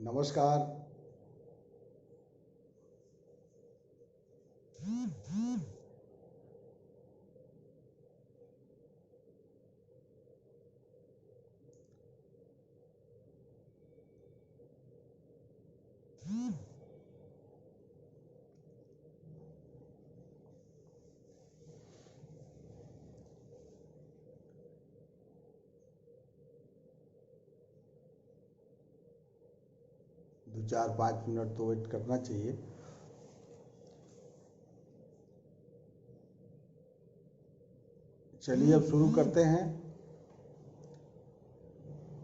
नमस्कार। दो चार 5 मिनट तो वेट करना चाहिए। चलिए अब शुरू करते हैं।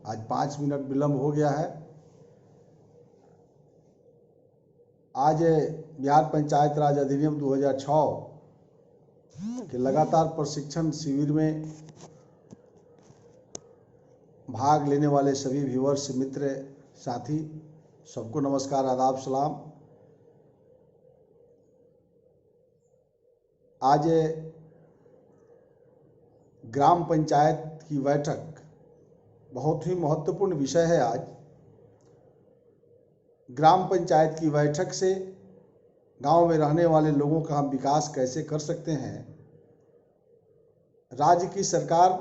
आज 5 मिनट विलंब हो गया है। आज बिहार पंचायत राज अधिनियम 2006 के लगातार प्रशिक्षण शिविर में भाग लेने वाले सभी व्यूअर्स, मित्र, साथी सबको नमस्कार, आदाब, सलाम। आज ग्राम पंचायत की बैठक बहुत ही महत्वपूर्ण विषय है। आज ग्राम पंचायत की बैठक से गांव में रहने वाले लोगों का हम विकास कैसे कर सकते हैं। राज्य की सरकार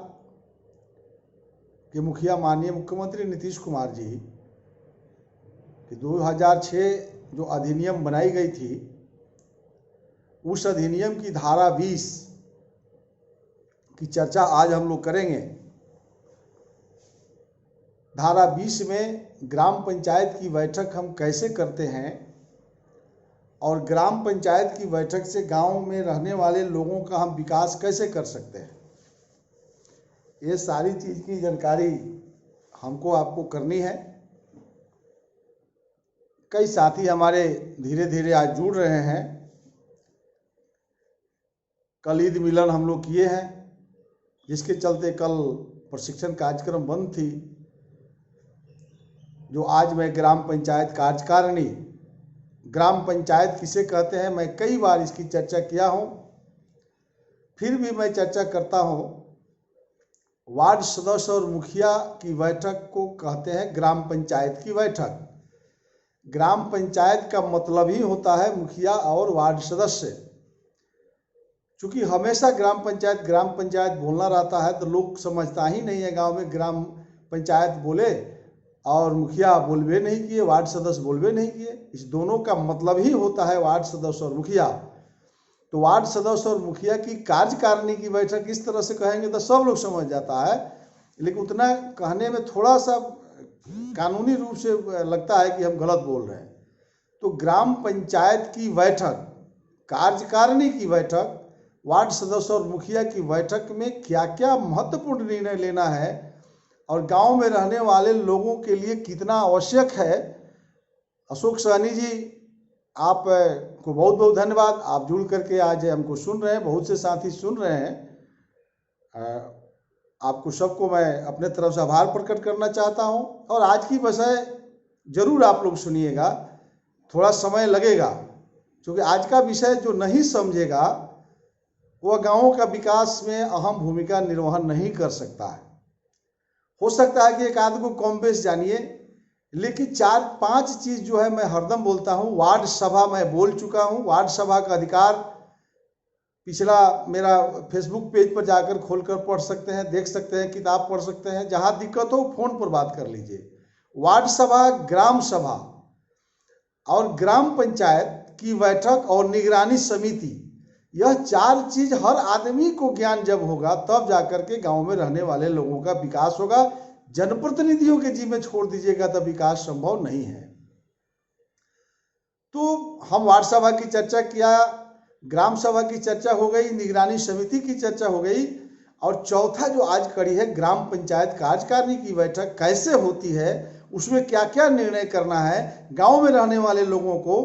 के मुखिया माननीय मुख्यमंत्री नीतीश कुमार जी कि 2006 जो अधिनियम बनाई गई थी, उस अधिनियम की धारा 20 की चर्चा आज हम लोग करेंगे। धारा 20 में ग्राम पंचायत की बैठक हम कैसे करते हैं और ग्राम पंचायत की बैठक से गांव में रहने वाले लोगों का हम विकास कैसे कर सकते हैं, ये सारी चीज़ की जानकारी हमको आपको करनी है। कई साथी हमारे धीरे धीरे आज जुड़ रहे हैं। कल ईद मिलन हम लोग किए हैं, जिसके चलते कल प्रशिक्षण कार्यक्रम बंद थी। जो आज मैं ग्राम पंचायत कार्यकारिणी, ग्राम पंचायत किसे कहते हैं, मैं कई बार इसकी चर्चा किया हूँ, फिर भी मैं चर्चा करता हूँ। वार्ड सदस्य और मुखिया की बैठक को कहते हैं ग्राम पंचायत की बैठक। ग्राम पंचायत का मतलब ही होता है मुखिया और वार्ड सदस्य। चूँकि हमेशा ग्राम पंचायत बोलना रहता है, तो लोग समझता ही नहीं है गांव में ग्राम पंचायत बोले और मुखिया बोलबे नहीं किए, वार्ड सदस्य बोलबे नहीं किए। इस दोनों का मतलब ही होता है वार्ड सदस्य और मुखिया। तो वार्ड सदस्य और मुखिया की कार्यकारिणी की बैठक इस तरह से कहेंगे तो सब लोग समझ जाता है, लेकिन उतना कहने में थोड़ा सा कानूनी रूप से लगता है कि हम गलत बोल रहे हैं। तो ग्राम पंचायत की बैठक, कार्यकारिणी की बैठक, वार्ड सदस्य और मुखिया की बैठक में क्या क्या महत्वपूर्ण निर्णय लेना है और गांव में रहने वाले लोगों के लिए कितना आवश्यक है। अशोक सहनी जी, आप को बहुत बहुत धन्यवाद। आप जुड़ करके आज हमको सुन रहे हैं, बहुत से साथी सुन रहे हैं। आपको सबको मैं अपने तरफ से आभार प्रकट करना चाहता हूं। और आज की विषय जरूर आप लोग सुनिएगा, थोड़ा समय लगेगा, क्योंकि आज का विषय जो नहीं समझेगा वह गाँवों का विकास में अहम भूमिका निर्वहन नहीं कर सकता है। हो सकता है कि एक आध को कम बेश जानिए, लेकिन 4-5 चीज़ जो है मैं हरदम बोलता हूँ। वार्ड सभा मैं बोल चुका हूँ। वार्ड सभा का अधिकार पिछला मेरा फेसबुक पेज पर जाकर खोलकर पढ़ सकते हैं, देख सकते हैं, किताब पढ़ सकते हैं। जहाँ दिक्कत हो फोन पर बात कर लीजिए। वार्ड सभा, ग्राम सभा और ग्राम पंचायत की बैठक और निगरानी समिति, यह 4 चीज हर आदमी को ज्ञान जब होगा तब जाकर के गांव में रहने वाले लोगों का विकास होगा। जनप्रतिनिधियों के जिम्मे छोड़ दीजिएगा तब विकास संभव नहीं है। तो हम वार्ड सभा की चर्चा किया, ग्राम सभा की चर्चा हो गई, निगरानी समिति की चर्चा हो गई, और चौथा जो आज कड़ी है ग्राम पंचायत कार्यकारिणी की बैठक कैसे होती है, उसमें क्या क्या निर्णय करना है, गांव में रहने वाले लोगों को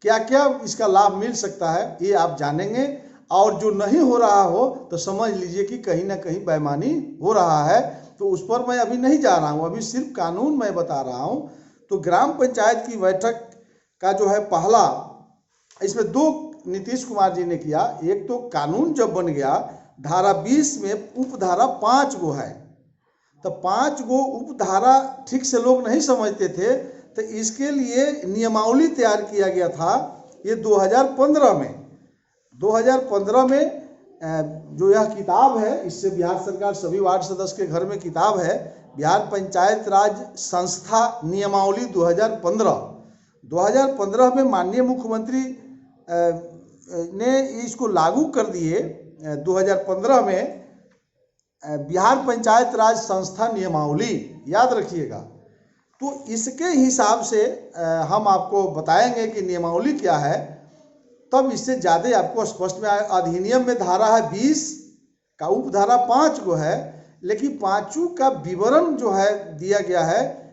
क्या क्या इसका लाभ मिल सकता है, ये आप जानेंगे। और जो नहीं हो रहा हो तो समझ लीजिए कि कहीं ना कहीं बेईमानी हो रहा है। तो उस पर मैं अभी नहीं जा रहा हूँ, अभी सिर्फ कानून मैं बता रहा हूँ। तो ग्राम पंचायत की बैठक का जो है पहला, इसमें 2 नीतीश कुमार जी ने किया। एक तो कानून जब बन गया, धारा 20 में उपधारा 5 गो है, तो 5 गो उपधारा ठीक से लोग नहीं समझते थे, तो इसके लिए नियमावली तैयार किया गया था। ये 2015 में 2015 में जो यह किताब है, इससे बिहार सरकार सभी वार्ड सदस्य के घर में किताब है, बिहार पंचायत राज संस्था नियमावली 2015 में माननीय मुख्यमंत्री ने इसको लागू कर दिए। 2015 में बिहार पंचायत राज संस्था नियमावली, याद रखिएगा। तो इसके हिसाब से हम आपको बताएंगे कि नियमावली क्या है, तब इससे ज़्यादा आपको स्पष्ट में आए। अधिनियम में धारा है 20 का, उपधारा 5 को है, लेकिन पांचों का विवरण जो है दिया गया है।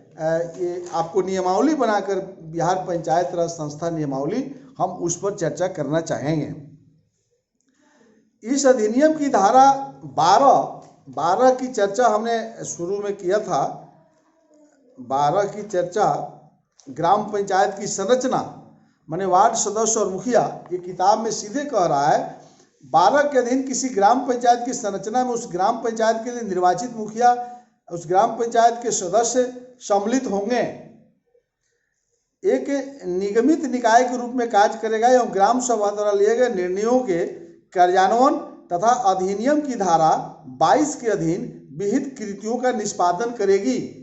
ये आपको नियमावली बनाकर बिहार पंचायत राज संस्था नियमावली, हम उस पर चर्चा करना चाहेंगे। इस अधिनियम की धारा 12 की चर्चा हमने शुरू में किया था। 12 की चर्चा ग्राम पंचायत की संरचना, माने वार्ड सदस्य और मुखिया, ये किताब में सीधे कह रहा है 12 के अधीन किसी ग्राम पंचायत की संरचना में उस ग्राम पंचायत के लिए निर्वाचित मुखिया उस ग्राम पंचायत के सदस्य सम्मिलित होंगे। एक निगमित निकाय के रूप में कार्य करेगा एवं ग्राम सभा द्वारा लिए गए निर्णयों के कार्यान्वयन तथा अधिनियम की धारा 22 के अधीन विहित कृतियों का निष्पादन करेगी।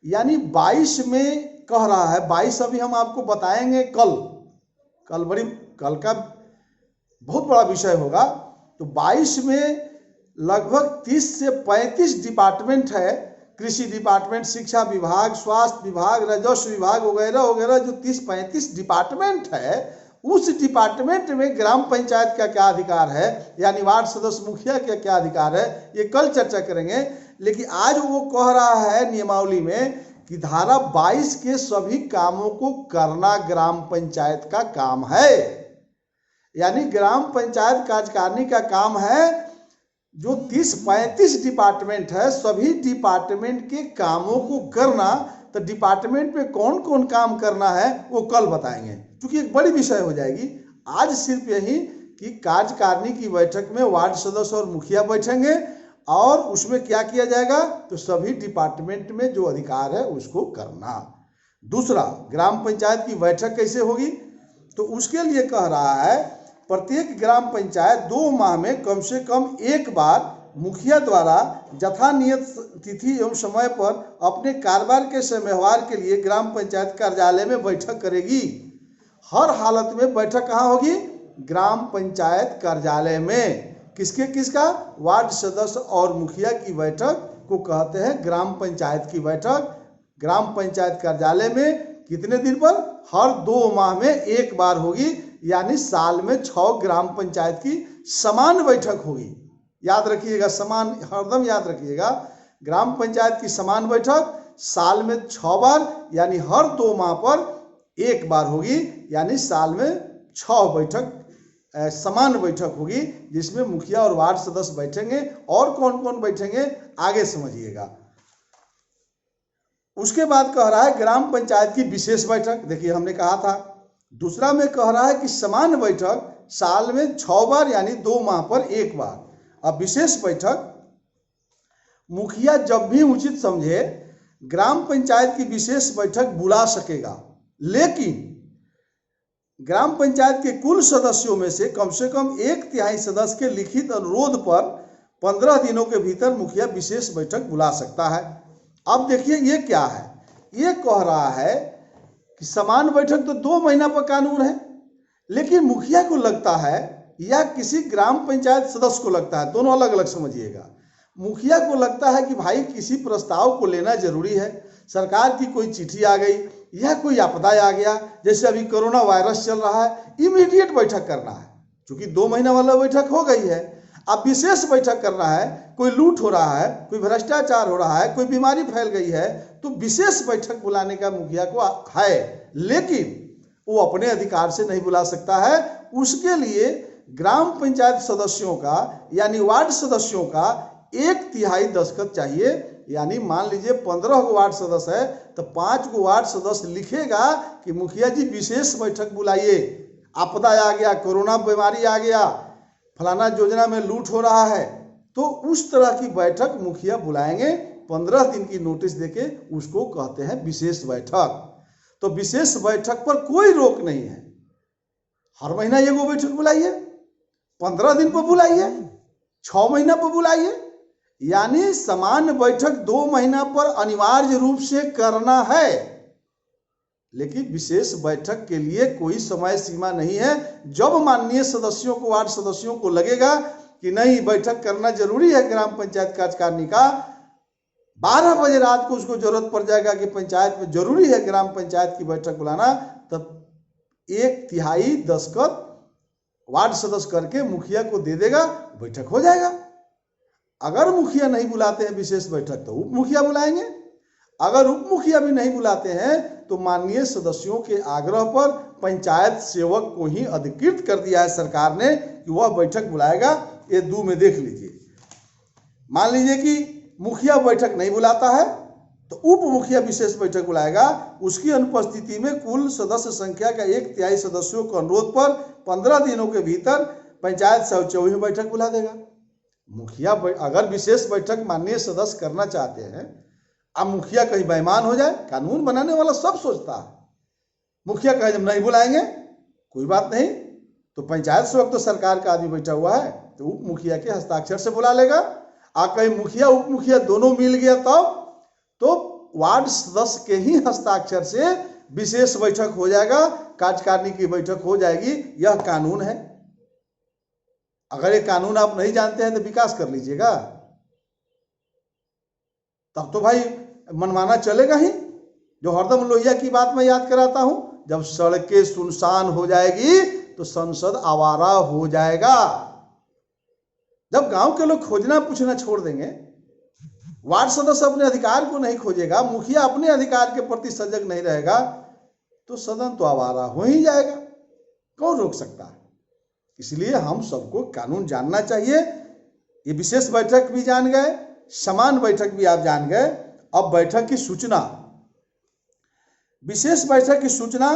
यानी 22 में कह रहा है, 22 अभी हम आपको बताएंगे कल का बहुत बड़ा विषय होगा। तो 22 में लगभग 30 से 35 डिपार्टमेंट है, कृषि डिपार्टमेंट, शिक्षा विभाग, स्वास्थ्य विभाग, राजस्व विभाग वगैरह वगैरह, जो 30-35 डिपार्टमेंट है, उस डिपार्टमेंट में ग्राम पंचायत का क्या अधिकार है, यानी वार्ड सदस्य मुखिया का क्या अधिकार है, ये कल चर्चा करेंगे। लेकिन आज वो कह रहा है नियमावली में कि धारा 22 के सभी कामों को करना ग्राम पंचायत का काम है। यानी ग्राम पंचायत कार्यकारिणी का काम है, जो 30-35 डिपार्टमेंट है, सभी डिपार्टमेंट के कामों को करना। तो डिपार्टमेंट में कौन कौन काम करना है वो कल बताएंगे, क्योंकि एक बड़ी विषय हो जाएगी। आज सिर्फ यही कि कार्यकारिणी की बैठक में वार्ड सदस्य और मुखिया बैठेंगे और उसमें क्या किया जाएगा, तो सभी डिपार्टमेंट में जो अधिकार है उसको करना। दूसरा, ग्राम पंचायत की बैठक कैसे होगी, तो उसके लिए कह रहा है प्रत्येक ग्राम पंचायत 2 माह में कम से कम एक बार मुखिया द्वारा यथानियत तिथि एवं समय पर अपने कारोबार के व्यवहार के लिए ग्राम पंचायत कार्यालय में बैठक करेगी। हर हालत में बैठक कहाँ होगी, ग्राम पंचायत कार्यालय में। किसका, वार्ड सदस्य और मुखिया की बैठक को कहते हैं ग्राम पंचायत की बैठक। ग्राम पंचायत कार्यालय में कितने दिन पर, हर 2 माह में एक बार होगी। यानी साल में 6 ग्राम पंचायत की समान बैठक होगी। याद रखिएगा, समान, हरदम याद रखिएगा, ग्राम पंचायत की समान बैठक साल में 6 बार, यानी हर 2 माह पर एक बार होगी। यानी साल में 6 बैठक समान बैठक होगी, जिसमें मुखिया और वार्ड सदस्य बैठेंगे। और कौन कौन बैठेंगे आगे समझिएगा। उसके बाद कह रहा है ग्राम पंचायत की विशेष बैठक। देखिए हमने कहा था। दूसरा में कह रहा है कि समान बैठक साल में 6 बार, यानी 2 माह पर एक बार। अब विशेष बैठक मुखिया जब भी उचित समझे ग्राम पंचायत की विशेष बैठक बुला सकेगा, लेकिन ग्राम पंचायत के कुल सदस्यों में से कम 1/3 सदस्य के लिखित अनुरोध पर 15 दिनों के भीतर मुखिया विशेष बैठक बुला सकता है। अब देखिए ये क्या है, ये कह रहा है कि समान बैठक तो 2 महीना पर कानून है, लेकिन मुखिया को लगता है या किसी ग्राम पंचायत सदस्य को लगता है, दोनों अलग अलग समझिएगा। मुखिया को लगता है कि भाई किसी प्रस्ताव को लेना जरूरी है, सरकार की कोई चिट्ठी आ गई या कोई आपदा आ गया, जैसे अभी कोरोना वायरस चल रहा है, इमीडिएट बैठक करना है। क्योंकि 2 महीना वाला बैठक हो गई है, अब विशेष बैठक करना है, कोई लूट हो रहा है, कोई भ्रष्टाचार हो रहा है, कोई बीमारी फैल गई है, तो विशेष बैठक बुलाने का मुखिया को है, लेकिन वो अपने अधिकार से नहीं बुला सकता है। उसके लिए ग्राम पंचायत सदस्यों का यानी वार्ड सदस्यों का 1/3 दस्तखत चाहिए। यानी मान लीजिए 15 गो वार्ड सदस्य है तो 5 गो वार्ड सदस्य लिखेगा कि मुखिया जी विशेष बैठक बुलाइए, आपदा आ गया, कोरोना बीमारी आ गया, फलाना योजना में लूट हो रहा है, तो उस तरह की बैठक मुखिया बुलाएंगे। 15 दिन की नोटिस देके उसको कहते हैं विशेष बैठक। तो विशेष बैठक पर कोई रोक नहीं है। हर महीना एगो बैठक बुलाइए, 15 दिन पर बुलाइए, 6 महीना पर बुलाइए, यानी सामान्य बैठक 2 महीना पर अनिवार्य रूप से करना है। लेकिन विशेष बैठक के लिए कोई समय सीमा नहीं है। जब माननीय सदस्यों को, वार्ड सदस्यों को लगेगा कि नहीं बैठक करना जरूरी है ग्राम पंचायत कार्यकारिणी का, 12 बजे रात को उसको जरूरत पड़ जाएगा कि पंचायत में जरूरी है ग्राम पंचायत की बैठक बुलाना, तब 1/3 दस्तखत वार्ड सदस्य करके मुखिया को दे देगा, बैठक हो जाएगा। अगर मुखिया नहीं बुलाते हैं विशेष बैठक तो उप मुखिया बुलाएंगे। अगर उप मुखिया भी नहीं बुलाते हैं तो माननीय सदस्यों के आग्रह पर पंचायत सेवक को ही अधिकृत कर दिया है सरकार ने कि वह बैठक बुलाएगा। ये 2 में देख लीजिए। मान लीजिए कि मुखिया बैठक नहीं बुलाता है तो उप मुखिया विशेष बैठक बुलाएगा। उसकी अनुपस्थिति में कुल सदस्य संख्या का 1/3 सदस्यों के अनुरोध पर 15 दिनों के भीतर पंचायत सचिव ही बैठक बुला देगा। मुखिया अगर विशेष बैठक माननीय सदस्य करना चाहते हैं, अब मुखिया कहीं बेईमान हो जाए, कानून बनाने वाला सब सोचता है, मुखिया कहे जब नहीं बुलाएंगे कोई बात नहीं, तो पंचायत सेवक तो सरकार का आदमी बैठा हुआ है तो उप मुखिया के हस्ताक्षर से बुला लेगा। कहीं मुखिया उप मुखिया दोनों मिल गया तब तो वार्ड सदस्य के ही हस्ताक्षर से विशेष बैठक हो जाएगा, कार्यकारिणी की बैठक हो जाएगी। यह कानून है। अगर ये कानून आप नहीं जानते हैं तो विकास कर लीजिएगा, तब तो भाई मनमाना चलेगा ही। जो हरदम लोहिया की बात मैं याद कराता हूं, जब सड़कें सुनसान हो जाएगी तो संसद आवारा हो जाएगा। जब गांव के लोग खोजना पूछना छोड़ देंगे, वार्ड सदस्य अपने अधिकार को नहीं खोजेगा, मुखिया अपने अधिकार के प्रति सजग नहीं रहेगा, तो सदन तो आवारा हो ही जाएगा। कौन रोक सकता है? इसलिए हम सबको कानून जानना चाहिए। ये विशेष बैठक भी जान गए, समान बैठक भी आप जान गए। अब बैठक की सूचना, विशेष बैठक की सूचना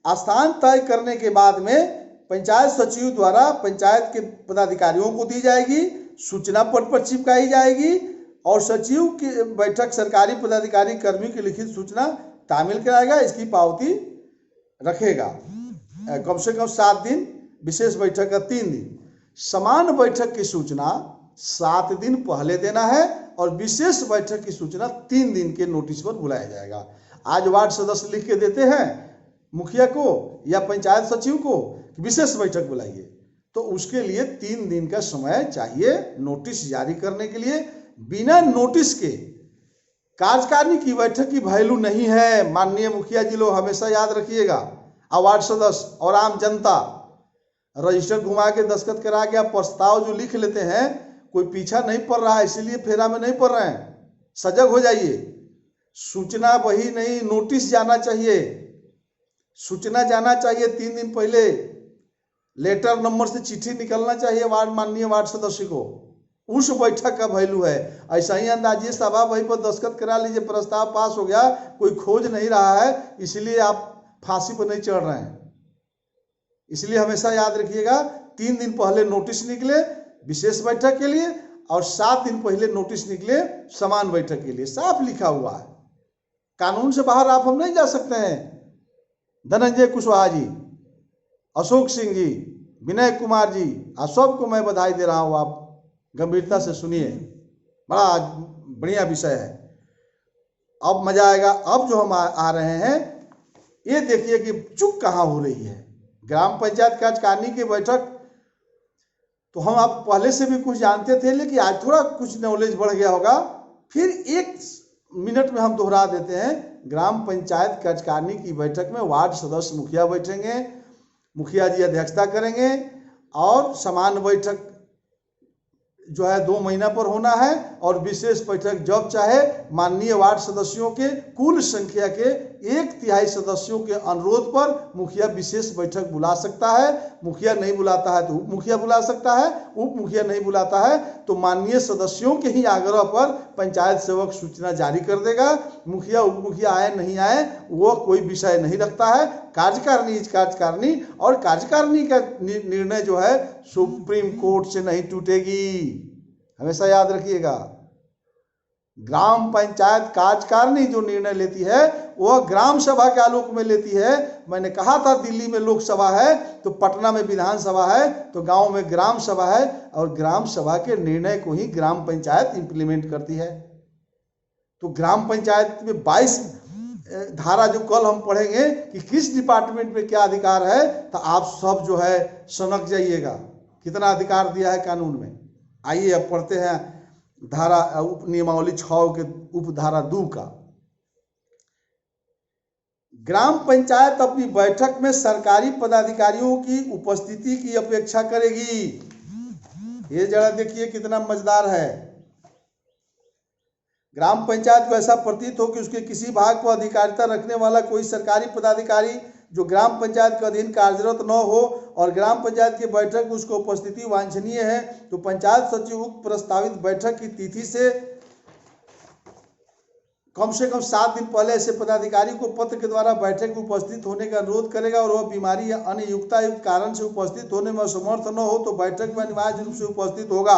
स्थान तय करने के बाद में पंचायत सचिव द्वारा पंचायत के पदाधिकारियों को दी जाएगी, सूचना पट पर चिपकाई जाएगी और सचिव की बैठक सरकारी पदाधिकारी कर्मी की लिखित सूचना तामील कराएगा। इसकी पावती रखेगा। कम से कम 7 दिन, विशेष बैठक का 3 दिन। समान बैठक की सूचना 7 दिन पहले देना है और विशेष बैठक की सूचना 3 दिन के नोटिस पर बुलाया जाएगा। आज वार्ड सदस्य लिख के देते हैं मुखिया को या पंचायत सचिव को विशेष बैठक बुलाइए, तो उसके लिए 3 दिन का समय चाहिए नोटिस जारी करने के लिए। बिना नोटिस के कार्यकारिणी की बैठक की वैल्यू नहीं है। माननीय मुखिया जी लोग हमेशा याद रखिएगा, वार्ड सदस्य और आम जनता रजिस्टर घुमा के दस्तखत करा के प्रस्ताव जो लिख लेते हैं, कोई पीछा नहीं पड़ रहा है, इसीलिए फेरा में नहीं पड़ रहे हैं। सजग हो जाइए। सूचना वही नहीं, नोटिस जाना चाहिए, सूचना जाना चाहिए 3 दिन पहले। लेटर नंबर से चिट्ठी निकलना चाहिए वार्ड माननीय वार्ड सदस्य को। उस बैठक का वैल्यू है। ऐसा ही अंदाजिए सभा वही पर दस्तखत करा लीजिए, प्रस्ताव पास हो गया, कोई खोज नहीं रहा है, इसलिए आप फांसी पर नहीं चढ़ रहे हैं। इसलिए हमेशा याद रखिएगा 3 दिन पहले नोटिस निकले विशेष बैठक के लिए और 7 दिन पहले नोटिस निकले समान बैठक के लिए। साफ लिखा हुआ है, कानून से बाहर आप हम नहीं जा सकते हैं। धनंजय कुशवाहा जी, अशोक सिंह जी, विनय कुमार जी, आप सबको मैं बधाई दे रहा हूँ। आप गंभीरता से सुनिए, बड़ा बढ़िया विषय है। अब मजा आएगा। अब जो हम आ रहे हैं, ये देखिए कि चुप कहाँ हो रही है। ग्राम पंचायत कार्यकारिणी की बैठक तो हम आप पहले से भी कुछ जानते थे, लेकिन आज थोड़ा कुछ नॉलेज बढ़ गया होगा। फिर 1 मिनट में हम दोहरा देते हैं। ग्राम पंचायत कार्यकारिणी की बैठक में वार्ड सदस्य मुखिया बैठेंगे, मुखिया जी अध्यक्षता करेंगे और समान बैठक जो है 2 महीना पर होना है और विशेष बैठक जब चाहे माननीय वार्ड सदस्यों के कुल संख्या के 1/3 सदस्यों के अनुरोध पर मुखिया विशेष बैठक बुला सकता है। मुखिया नहीं बुलाता है तो उप मुखिया बुला सकता है, उप मुखिया नहीं बुलाता है तो माननीय सदस्यों के ही आग्रह पर पंचायत सेवक सूचना जारी कर देगा। मुखिया उप मुखिया आए नहीं आए वो कोई विषय नहीं रखता है। कार्यकारिणी और कार्यकारिणी का निर्णय जो है सुप्रीम कोर्ट से नहीं टूटेगी, हमेशा याद रखिएगा। ग्राम पंचायत कार्यकारिणी जो निर्णय लेती है वह ग्राम सभा के आलोक में लेती है। मैंने कहा था दिल्ली में लोकसभा है तो पटना में विधानसभा है तो गांव में ग्राम सभा है, और ग्राम सभा के निर्णय को ही ग्राम पंचायत इंप्लीमेंट करती है। तो ग्राम पंचायत में 22 धारा जो कल हम पढ़ेंगे कि किस डिपार्टमेंट में क्या अधिकार है, तो आप सब जो है सनक जाइएगा कितना अधिकार दिया है कानून में। आइए अब पढ़ते हैं धारा उप नियमावली 6 के उपधारा 2 का। ग्राम पंचायत अपनी बैठक में सरकारी पदाधिकारियों की उपस्थिति की अपेक्षा करेगी। ये जरा देखिए कितना मजेदार है। ग्राम पंचायत को ऐसा प्रतीत हो कि उसके किसी भाग पर अधिकारिता रखने वाला कोई सरकारी पदाधिकारी जो ग्राम पंचायत के अधीन कार्यरत न हो और ग्राम पंचायत की बैठक में उसको उपस्थिति वांछनीय है, तो पंचायत सचिव उक्त प्रस्तावित बैठक की तिथि से कम 7 दिन पहले ऐसे पदाधिकारी को पत्र के द्वारा बैठक में उपस्थित होने का अनुरोध करेगा, और वह बीमारी या अन्य युक्तायुक्त कारण से उपस्थित होने में असमर्थ न हो तो बैठक में अनिवार्य रूप से उपस्थित होगा।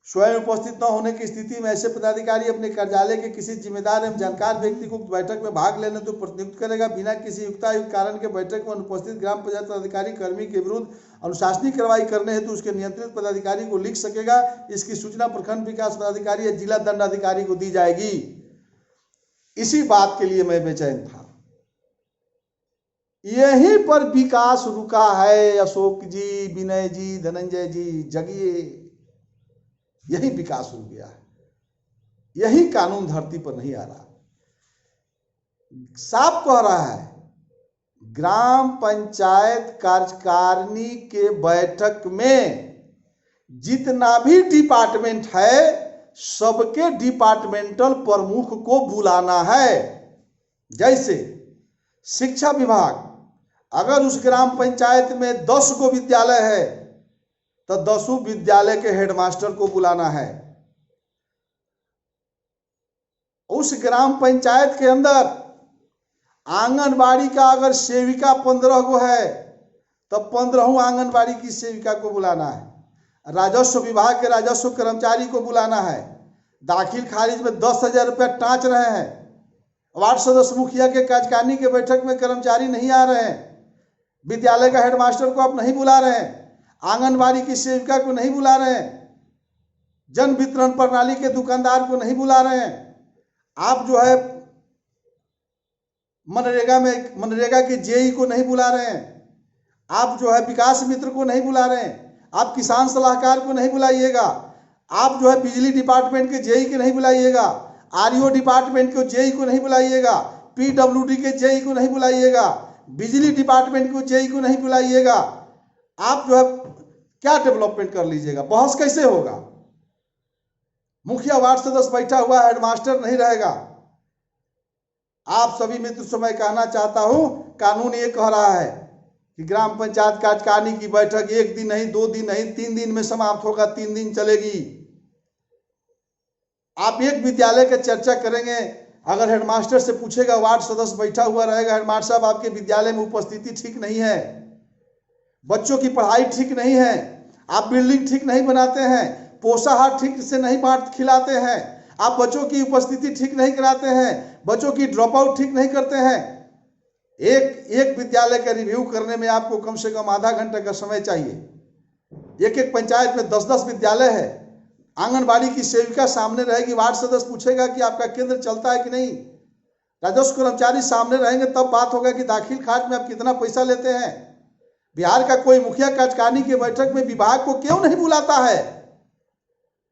स्वयं उपस्थित न होने की स्थिति में ऐसे पदाधिकारी अपने कार्यालय के किसी जिम्मेदार एवं जानकार व्यक्ति को बैठक में भाग लेने तो प्रतिनियुक्त करेगा। बिना किसी युक्तायुक्त कारण के बैठक में अनुपस्थित ग्राम पंचायत पदाधिकारी कर्मी के विरुद्ध अनुशासनिक कार्रवाई करने हेतु उसके नियंत्रित पदाधिकारी को लिख सकेगा। इसकी सूचना प्रखंड विकास पदाधिकारी या जिला दंडाधिकारी को दी जाएगी। इसी बात के लिए मैं बेचैन था। यहीं पर विकास रुका है। अशोक जी, विनय जी, धनंजय जी, जगिए, यही विकास रुक गया है। यही कानून धरती पर नहीं आ रहा। साफ कह रहा है ग्राम पंचायत कार्यकारिणी के बैठक में जितना भी डिपार्टमेंट है सबके डिपार्टमेंटल प्रमुख को बुलाना है। जैसे शिक्षा विभाग, अगर उस ग्राम पंचायत में 10 गो विद्यालय है तो 10 विद्यालय के हेडमास्टर को बुलाना है। उस ग्राम पंचायत के अंदर आंगनबाड़ी का अगर सेविका 15 गो है तो 15 आंगनबाड़ी की सेविका को बुलाना है। राजस्व विभाग के राजस्व कर्मचारी को बुलाना है। दाखिल खारिज में 10,000 रुपया टाँच रहे हैं। वार्ड सदस्य मुखिया के कार्यकारिणी के बैठक में कर्मचारी नहीं आ रहे हैं। विद्यालय का हेडमास्टर को आप नहीं बुला रहे हैं। आंगनबाड़ी की सेविका को नहीं बुला रहे हैं। जन वितरण प्रणाली के दुकानदार को नहीं बुला रहे हैं। आप जो है मनरेगा के जेई को नहीं बुला रहे हैं। आप जो है विकास मित्र को नहीं बुला रहे हैं। आप किसान सलाहकार को नहीं बुलाइएगा। आप जो है बिजली डिपार्टमेंट के जेई के नहीं बुलाइएगा। आरईओ डिपार्टमेंट के जेई को नहीं बुलाइएगा। पीडब्ल्यूडी के जेई को नहीं बुलाइएगा। बिजली डिपार्टमेंट को जेई को नहीं बुलाइएगा। आप जो है क्या डेवलपमेंट कर लीजिएगा? बहस कैसे होगा? मुखिया वार्ड सदस्य बैठा हुआ, हेडमास्टर नहीं रहेगा। आप सभी मित्र से मैं कहना चाहता हूं, कानून ये कह रहा है कि ग्राम पंचायत कार्यकारिणी की बैठक 1 दिन नहीं, 2 दिन नहीं, 3 दिन में समाप्त होगा, 3 दिन चलेगी। आप एक विद्यालय की चर्चा करेंगे, अगर हेडमास्टर से पूछेगा, वार्ड सदस्य बैठा हुआ रहेगा, हेडमास्टर साहब आपके विद्यालय में उपस्थिति ठीक नहीं है, बच्चों की पढ़ाई ठीक नहीं है, आप बिल्डिंग ठीक नहीं बनाते हैं, पोषाहार ठीक से नहीं खिलाते हैं, आप बच्चों की उपस्थिति ठीक नहीं कराते हैं, बच्चों की ड्रॉप आउट ठीक नहीं करते हैं। एक विद्यालय का रिव्यू करने में आपको कम से कम आधा घंटा का समय चाहिए। एक पंचायत में 10-10 विद्यालय है। आंगनबाड़ी की सेविका सामने रहेगी, वार्ड सदस्य पूछेगा कि आपका केंद्र चलता है कि नहीं। राजस्व कर्मचारी सामने रहेंगे, तब बात होगा कि दाखिल खारिज में आप कितना पैसा लेते हैं। बिहार का कोई मुखिया कार्यकारिणी की बैठक में विभाग को क्यों नहीं बुलाता है?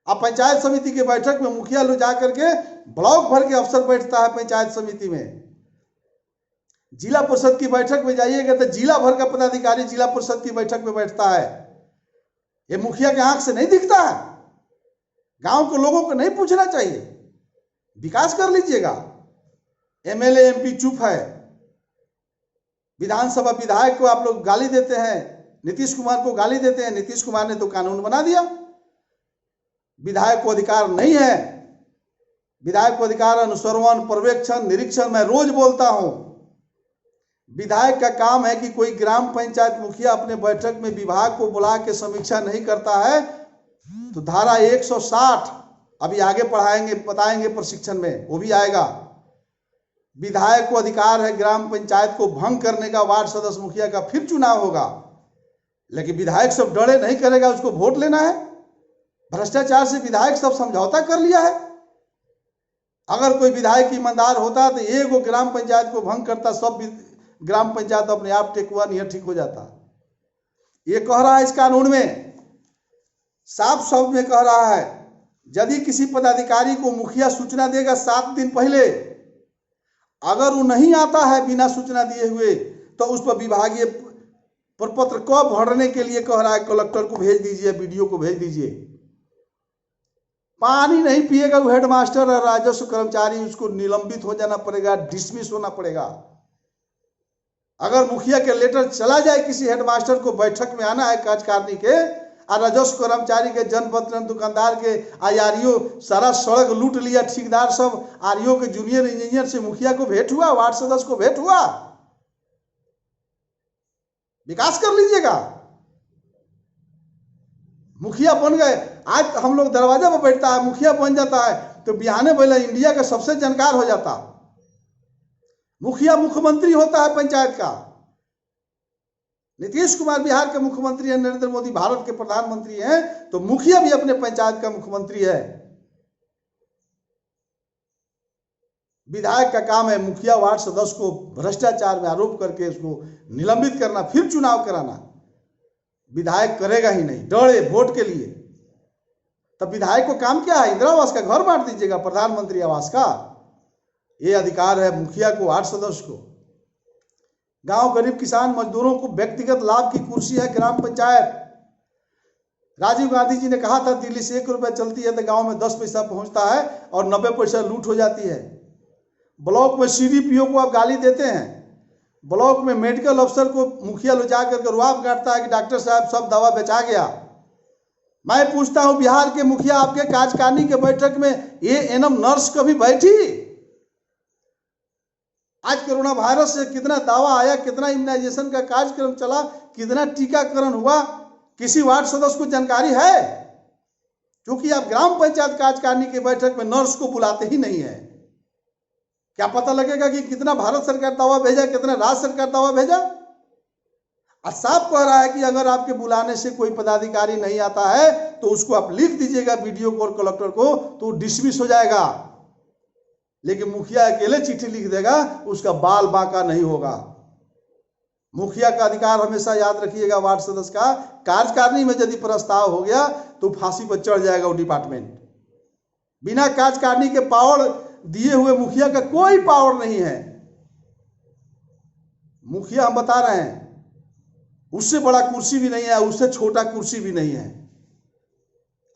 अब पंचायत समिति की बैठक में मुखिया लोग जाकर के ब्लॉक भर के अफसर बैठता है पंचायत समिति में। जिला परिषद की बैठक में जाइएगा तो जिला भर का पदाधिकारी जिला परिषद की बैठक में बैठता है। ये मुखिया के आंख से नहीं दिखता है। गांव के लोगों को नहीं पूछना चाहिए, विकास कर लीजिएगा। एमएलए एमपी चुप है। विधानसभा विधायक को आप लोग गाली देते हैं, नीतीश कुमार को गाली देते हैं। नीतीश कुमार ने तो कानून बना दिया। विधायक को अधिकार नहीं है। विधायक को अधिकार अनुसरण, पर्यवेक्षण, निरीक्षण। मैं रोज बोलता हूं, विधायक का काम है कि कोई ग्राम पंचायत मुखिया अपने बैठक में विभाग को बुला के समीक्षा नहीं करता है तो धारा 160 अभी आगे पढ़ाएंगे, बताएंगे प्रशिक्षण में, वो भी आएगा। विधायक को अधिकार है ग्राम पंचायत को भंग करने का, वार्ड सदस्य मुखिया का फिर चुनाव होगा, लेकिन विधायक सब डरे नहीं करेगा, उसको वोट लेना है। भ्रष्टाचार से विधायक सब समझौता कर लिया है। अगर कोई विधायक ईमानदार होता तो एक वो ग्राम पंचायत को भंग करता, सब ग्राम पंचायत अपने आप टेकुआ नहीं ठीक हो जाता। ये कह रहा है इस कानून में, साफ शब्द में कह रहा है, यदि किसी पदाधिकारी को मुखिया सूचना देगा 7 दिन पहले, अगर वो नहीं आता है बिना सूचना दिए हुए, तो उस पर विभागीय प्रपत्र को भरने के लिए कह रहा है कलेक्टर को भेज दीजिए, बीडीओ को भेज दीजिए। पानी नहीं पिएगा वो हेडमास्टर और राजस्व कर्मचारी, उसको निलंबित हो जाना पड़ेगा, डिसमिस होना पड़ेगा। अगर मुखिया के लेटर चला जाए किसी हेडमास्टर को बैठक में आना है कार्यकारिणी के, और राजस्व कर्मचारी के, जनपत्र दुकानदार के, आरईओ सारा सड़क लूट लिया, ठेकेदार सब, आरईओ के जूनियर इंजीनियर से मुखिया को भेंट हुआ, वार्ड सदस्य को भेंट हुआ, विकास कर लीजिएगा। मुखिया बन गए, आज हम लोग दरवाजा पर बैठता है, मुखिया बन जाता है तो बिहाने पहले इंडिया का सबसे जानकार हो जाता। मुखिया मुख्यमंत्री होता है पंचायत का। नीतीश कुमार बिहार के मुख्यमंत्री हैं, नरेंद्र मोदी भारत के प्रधानमंत्री हैं, तो मुखिया भी अपने पंचायत का मुख्यमंत्री है। विधायक का काम है मुखिया वार्ड सदस्य को भ्रष्टाचार में आरोप करके उसको निलंबित करना, फिर चुनाव कराना। विधायक करेगा ही नहीं, डरे वोट के लिए। तब विधायक को काम क्या है? इंदिरा आवास का घर बांट दीजिएगा, प्रधानमंत्री आवास का। ये अधिकार है मुखिया को, वार्ड सदस्य को। गांव गरीब किसान मजदूरों को व्यक्तिगत लाभ की कुर्सी है ग्राम पंचायत। राजीव गांधी जी ने कहा था दिल्ली से 1 रुपया चलती है तो गांव में 10 पैसा पहुंचता है और 90 पैसा लूट हो जाती है। ब्लॉक में सीडीपीओ को आप गाली देते हैं, ब्लॉक में मेडिकल अफसर को मुखिया ले जाकर के रुआब काटता है कि डॉक्टर साहब सब दवा बेचा गया। मैं पूछता हूं बिहार के मुखिया आपके कार्यकारिणी के बैठक में एएनएम नर्स कभी बैठी? आज कोरोना वायरस से कितना दावा आया, कितना इम्यूनाइजेशन का कार्यक्रम चला, कितना टीकाकरण हुआ, किसी वार्ड सदस्य को जानकारी है? क्योंकि आप ग्राम पंचायत कार्यकारिणी के बैठक में नर्स को बुलाते ही नहीं है। क्या पता लगेगा कि कितना भारत सरकार दावा भेजा, कितना राज्य सरकार दावा भेजा? और साफ कह रहा है कि अगर आपके बुलाने से कोई पदाधिकारी नहीं आता है तो उसको आप लिख दीजिएगा वीडियो को और कलेक्टर को, तो डिसमिस हो जाएगा। लेकिन मुखिया अकेले चिट्ठी लिख देगा, उसका बाल बांका नहीं होगा। मुखिया का अधिकार हमेशा याद रखिएगा, वार्ड सदस्य का कार्यकारिणी में यदि प्रस्ताव हो गया तो फांसी पर चढ़ जाएगा वो डिपार्टमेंट। बिना कार्यकारिणी के पावर दिए हुए मुखिया का कोई पावर नहीं है। मुखिया हम बता रहे हैं, उससे बड़ा कुर्सी भी नहीं है, उससे छोटा कुर्सी भी नहीं है।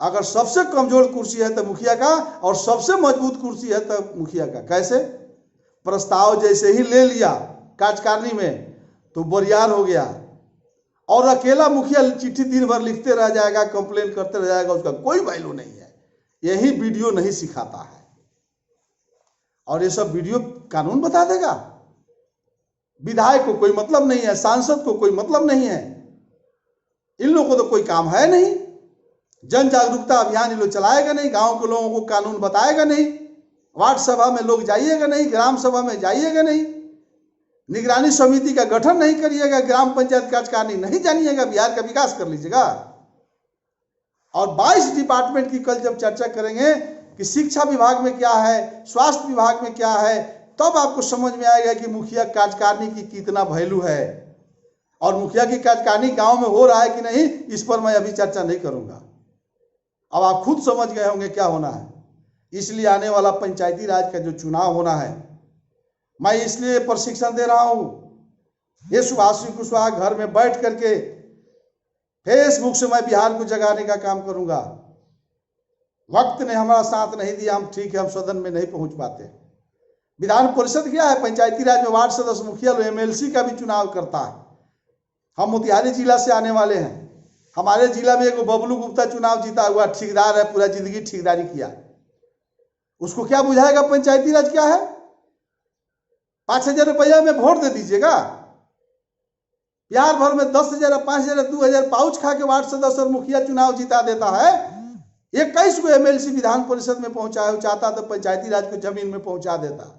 अगर सबसे कमजोर कुर्सी है तो मुखिया का, और सबसे मजबूत कुर्सी है तो मुखिया का। कैसे? प्रस्ताव जैसे ही ले लिया कार्यकारिणी में तो बरियार हो गया, और अकेला मुखिया चिट्ठी दिन भर लिखते रह जाएगा, कंप्लेन करते रह जाएगा, उसका कोई वैल्यू नहीं है। यही वीडियो नहीं सिखाता है, और ये सब वीडियो कानून बता देगा। विधायक को कोई मतलब नहीं है, सांसद को कोई मतलब नहीं है, इन लोगों को तो कोई काम है नहीं। जन जागरूकता अभियान ये लोग चलाएगा नहीं, गांव के लोगों को कानून बताएगा नहीं, वार्ड सभा में लोग जाइएगा नहीं, ग्राम सभा में जाइएगा नहीं, निगरानी समिति का गठन नहीं करिएगा, ग्राम पंचायत कार्यकारिणी नहीं जानिएगा, बिहार का विकास कर लीजिएगा। और 22 डिपार्टमेंट की कल जब चर्चा करेंगे कि शिक्षा विभाग में क्या है, स्वास्थ्य विभाग में क्या है, तब आपको समझ में आएगा कि मुखिया कार्यकारिणी की कितना वैल्यू है। और मुखिया की कार्यकारिणी गांव में हो रहा है कि नहीं, इस पर मैं अभी चर्चा नहीं करूंगा। अब आप खुद समझ गए होंगे क्या होना है। इसलिए आने वाला पंचायती राज का जो चुनाव होना है, मैं इसलिए प्रशिक्षण दे रहा हूं। ये सुभाष कुशवाहा घर में बैठ करके फेसबुक से मैं बिहार को जगाने का काम करूंगा। वक्त ने हमारा साथ नहीं दिया, हम ठीक है, हम सदन में नहीं पहुंच पाते। विधान परिषद क्या है, पंचायती राज में वार्ड सदस्य, मुखिया एमएलसी का भी चुनाव करता है। हम मोतिहारी जिला से आने वाले हैं। हमारे जिला में एक बबलू गुप्ता चुनाव जीता हुआ ठेकेदार है, पूरा जिंदगी ठेकेदारी किया। उसको क्या बुझाएगा पंचायती राज क्या है? 5,000 रुपया में वोट दे दीजिएगा। बिहार भर में 10,000, 5,000, 2,000 पाउच खा के वार्ड सदस्य और मुखिया चुनाव जीता देता है। 21 को एमएलसी विधान परिषद में पहुंचाया, चाहता तो पंचायती राज को जमीन में पहुंचा देता।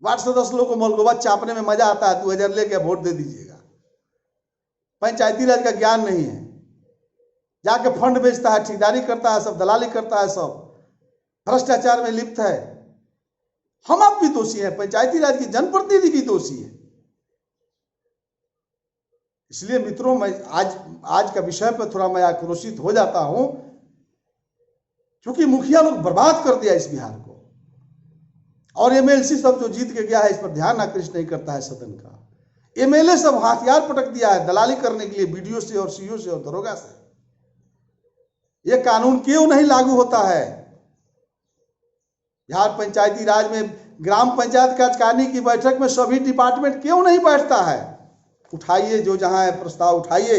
वार्ड सदस्य लोग को मलगोबा चापने में मजा आता है, 2000 लेके वोट दे दीजिएगा। पंचायती राज का ज्ञान नहीं है, जाके फंड बेचता है, ठेकेदारी करता है, सब दलाली करता है, सब भ्रष्टाचार में लिप्त है। हम आप भी दोषी हैं, पंचायती राज की जनप्रतिनिधि भी दोषी है। इसलिए मित्रों, मैं आज का विषय पर थोड़ा मैं आक्रोशित हो जाता हूं, क्योंकि मुखिया लोग बर्बाद कर दिया इस बिहार को, और एमएलसी सब जो जीत के गया है इस पर ध्यान आकृष्ट नहीं करता है सदन का। एमएलए सब हथियार पटक दिया है दलाली करने के लिए, बीडीओ से और सीओ से और दरोगा से। यह कानून क्यों नहीं लागू होता है? बिहार पंचायती राज में ग्राम पंचायत कार्यकारिणी की बैठक में सभी डिपार्टमेंट क्यों नहीं बैठता है? उठाइए, जो जहां है प्रस्ताव उठाइए,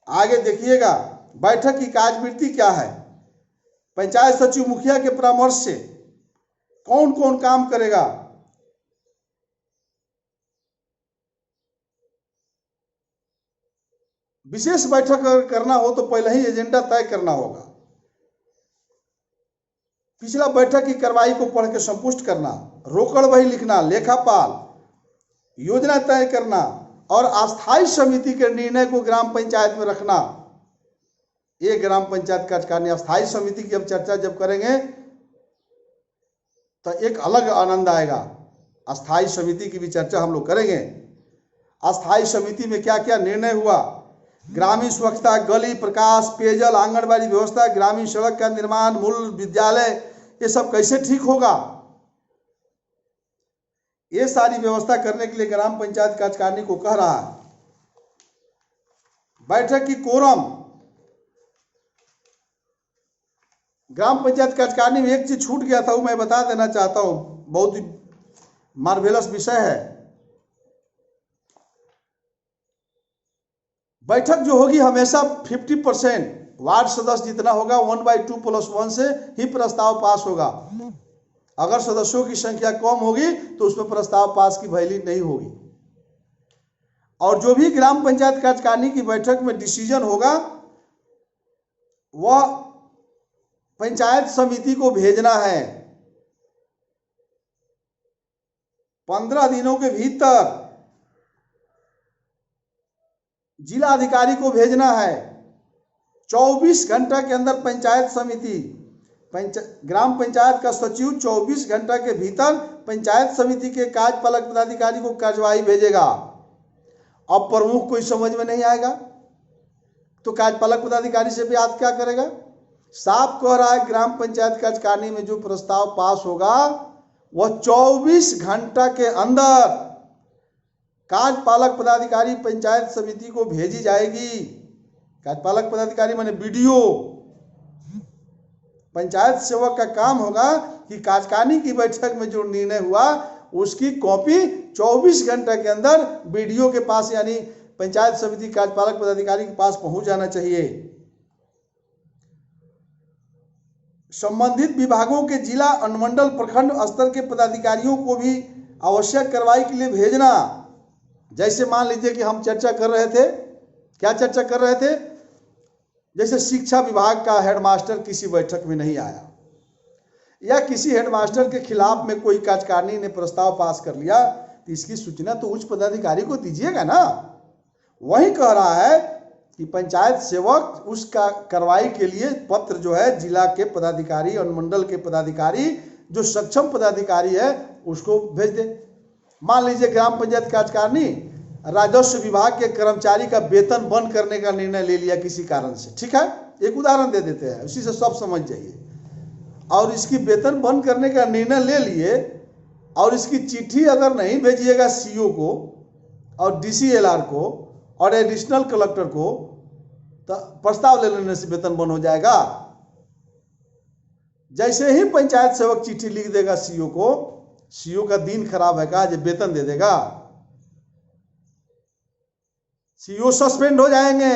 आगे देखिएगा बैठक की कार्यवृत्ति क्या है। पंचायत सचिव मुखिया के परामर्श से कौन कौन काम करेगा, विशेष बैठक अगर करना हो तो पहले ही एजेंडा तय करना होगा। पिछला बैठक की कार्रवाई को पढ़ के संपुष्ट करना, रोकड़ वही लिखना, लेखापाल, योजना तय करना और अस्थायी समिति के निर्णय को ग्राम पंचायत में रखना। ये ग्राम पंचायत कार्यकारिणी अस्थायी समिति की अब चर्चा जब करेंगे तो एक अलग आनंद आएगा। अस्थायी समिति की भी चर्चा हम लोग करेंगे। अस्थायी समिति में क्या क्या निर्णय हुआ, ग्रामीण स्वच्छता, गली प्रकाश, पेयजल, आंगनबाड़ी व्यवस्था, ग्रामीण सड़क का निर्माण, मूल विद्यालय, ये सब कैसे ठीक होगा। ये सारी व्यवस्था करने के लिए ग्राम पंचायत कार्यकारिणी को कह रहा है। बैठक की कोरम, ग्राम पंचायत कार्यकारिणी में एक चीज छूट गया था, वो मैं बता देना चाहता हूं, बहुत ही मार्वेलस विषय है। बैठक जो होगी हमेशा 50% वार्ड सदस्य जितना होगा 1/2+1 से ही प्रस्ताव पास होगा। अगर सदस्यों की संख्या कम होगी तो उसमें प्रस्ताव पास की वैल्यू नहीं होगी। और जो भी ग्राम पंचायत कार्यकारिणी की बैठक में डिसीजन होगा वह पंचायत समिति को भेजना है। 15 दिनों के भीतर जिला अधिकारी को भेजना है। 24 घंटा के अंदर पंचायत समिति, ग्राम पंचायत का सचिव 24 घंटा के भीतर पंचायत समिति के कार्यपालक पदाधिकारी को कार्यवाही भेजेगा। अब प्रमुख कोई समझ में नहीं आएगा तो कार्यपालक पदाधिकारी से भी आज क्या करेगा? साफ कह रहा है, ग्राम पंचायत कार्यकारिणी में जो प्रस्ताव पास होगा वह 24 घंटा के अंदर कार्यपालक पदाधिकारी पंचायत समिति को भेजी जाएगी। कार्यपालक पदाधिकारी माने बीडीओ। पंचायत सेवक का काम होगा कि कार्यकारिणी की बैठक में जो निर्णय हुआ उसकी कॉपी 24 घंटे के अंदर बीडीओ के पास यानी पंचायत समिति कार्यपालक पदाधिकारी के पास पहुंच जाना चाहिए। संबंधित विभागों के जिला, अनुमंडल, प्रखंड स्तर के पदाधिकारियों को भी आवश्यक कार्रवाई के लिए भेजना। जैसे मान लीजिए कि हम चर्चा कर रहे थे, क्या चर्चा कर रहे थे? जैसे शिक्षा विभाग का हेडमास्टर किसी बैठक में नहीं आया या किसी हेडमास्टर के खिलाफ में कोई कार्यकारिणी ने प्रस्ताव पास कर लिया तो इसकी सूचना तो उच्च पदाधिकारी को दीजिएगा ना। वही कह रहा है कि पंचायत सेवक उसका कार्रवाई के लिए पत्र जो है जिला के पदाधिकारी, अनुमंडल के पदाधिकारी, जो सक्षम पदाधिकारी है उसको भेज दे। मान लीजिए ग्राम पंचायत कार्यकारिणी राजस्व विभाग के कर्मचारी का वेतन बंद करने का निर्णय ले लिया किसी कारण से, ठीक है, एक उदाहरण दे देते हैं, उसी से सब समझ जाइए। और इसकी वेतन बंद करने का निर्णय ले लिए और इसकी चिट्ठी अगर नहीं भेजिएगा सीओ को और डीसीएलआर को और एडिशनल कलेक्टर को, तो प्रस्ताव ले लेने से वेतन बंद हो जाएगा। जैसे ही पंचायत सेवक चिट्ठी लिख देगा सीओ को, सीओ का दिन खराब है का जो वेतन दे देगा, सीओ सस्पेंड हो जाएंगे।